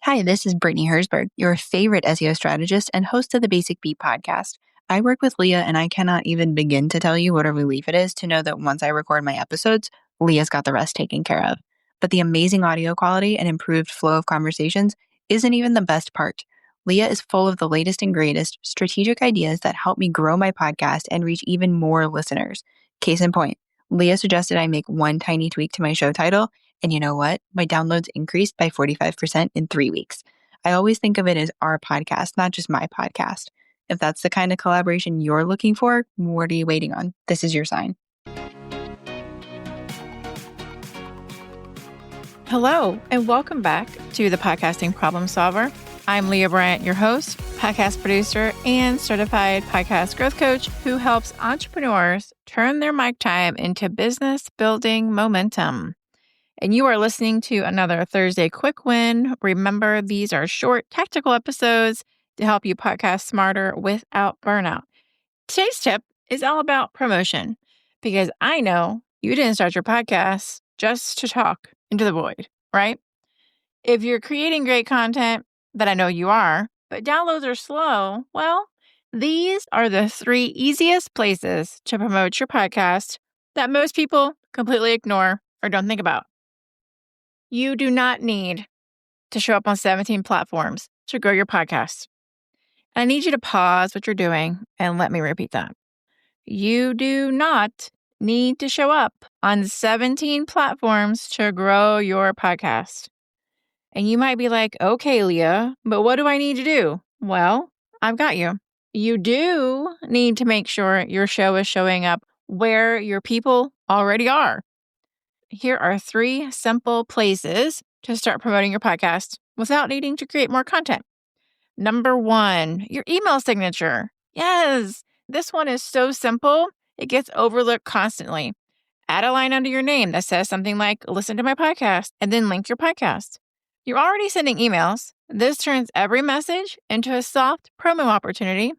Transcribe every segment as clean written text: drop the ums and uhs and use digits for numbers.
Hi, this is Brittany Hersberg, your favorite SEO strategist and host of the Basic Beat podcast. I work with Leah, and I cannot even begin to tell you what a relief it is to know that once I record my episodes, Leah's got the rest taken care of. But the amazing audio quality and improved flow of conversations isn't even the best part. Leah is full of the latest and greatest strategic ideas that help me grow my podcast and reach even more listeners. Case in point, Leah suggested I make one tiny tweak to my show title, and you know what? My downloads increased by 45% in 3 weeks. I always think of it as our podcast, not just my podcast. If that's the kind of collaboration you're looking for, what are you waiting on? This is your sign. Hello, and welcome back to the Podcasting Problem Solver. I'm Leah Bryant, your host, podcast producer, and certified podcast growth coach who helps entrepreneurs turn their mic time into business building momentum. And you are listening to another Thursday Quick Win. Remember, these are short, tactical episodes to help you podcast smarter without burnout. Today's tip is all about promotion, because I know you didn't start your podcast just to talk into the void, right? If you're creating great content, that I know you are, but downloads are slow, well, these are the 3 easiest places to promote your podcast that most people completely ignore or don't think about. You do not need to show up on 17 platforms to grow your podcast. I need you to pause what you're doing and let me repeat that. You do not need to show up on 17 platforms to grow your podcast. And you might be like, okay, Leah, but what do I need to do? Well, I've got you. You do need to make sure your show is showing up where your people already are. Here are 3 simple places to start promoting your podcast without needing to create more content. Number 1, your email signature. Yes, this one is so simple, it gets overlooked constantly. Add a line under your name that says something like, listen to my podcast, and then link your podcast. You're already sending emails. This turns every message into a soft promo opportunity.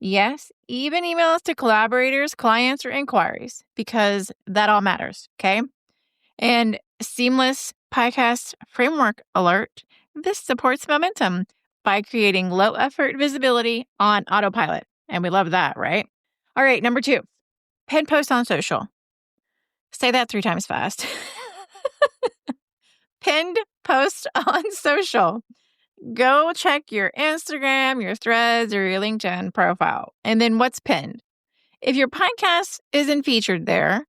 Yes, even emails to collaborators, clients, or inquiries, because that all matters, okay? And seamless podcast framework alert. This supports momentum by creating low effort visibility on autopilot. And we love that, right? All right, number 2, pin post on social. Say that 3 times fast. Pinned post on social. Go check your Instagram, your Threads, or your LinkedIn profile. And then what's pinned? If your podcast isn't featured there,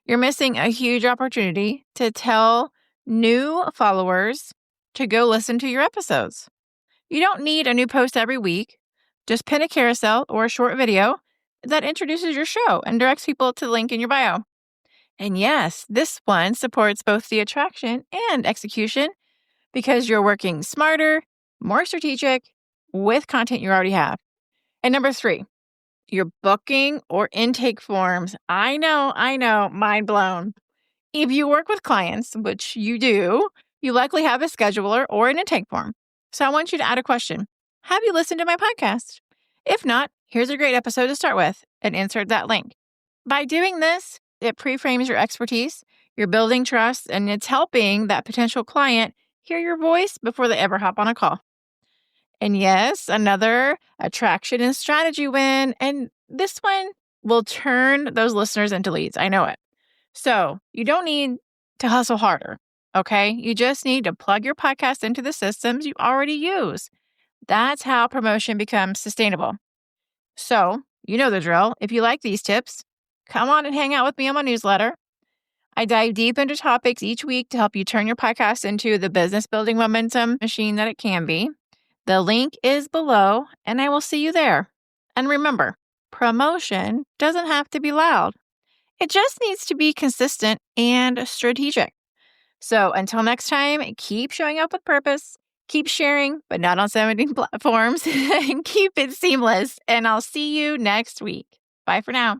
you're missing a huge opportunity to tell new followers to go listen to your episodes. You don't need a new post every week. Just pin a carousel or a short video that introduces your show and directs people to the link in your bio. And yes, this one supports both the attraction and execution because you're working smarter, more strategic with content you already have. And number 3, your booking or intake forms. I know, mind blown. If you work with clients, which you do, you likely have a scheduler or an intake form. So I want you to add a question. Have you listened to my podcast? If not, here's a great episode to start with and insert that link. By doing this, it pre-frames your expertise, you're building trust, and it's helping that potential client hear your voice before they ever hop on a call. And yes, another attraction and strategy win. And this one will turn those listeners into leads. I know it. So you don't need to hustle harder, okay? You just need to plug your podcast into the systems you already use. That's how promotion becomes sustainable. So you know the drill. If you like these tips, come on and hang out with me on my newsletter. I dive deep into topics each week to help you turn your podcast into the business building momentum machine that it can be. The link is below, and I will see you there. And remember, promotion doesn't have to be loud. It just needs to be consistent and strategic. So until next time, keep showing up with purpose, keep sharing, but not on 17 platforms, and keep it seamless. And I'll see you next week. Bye for now.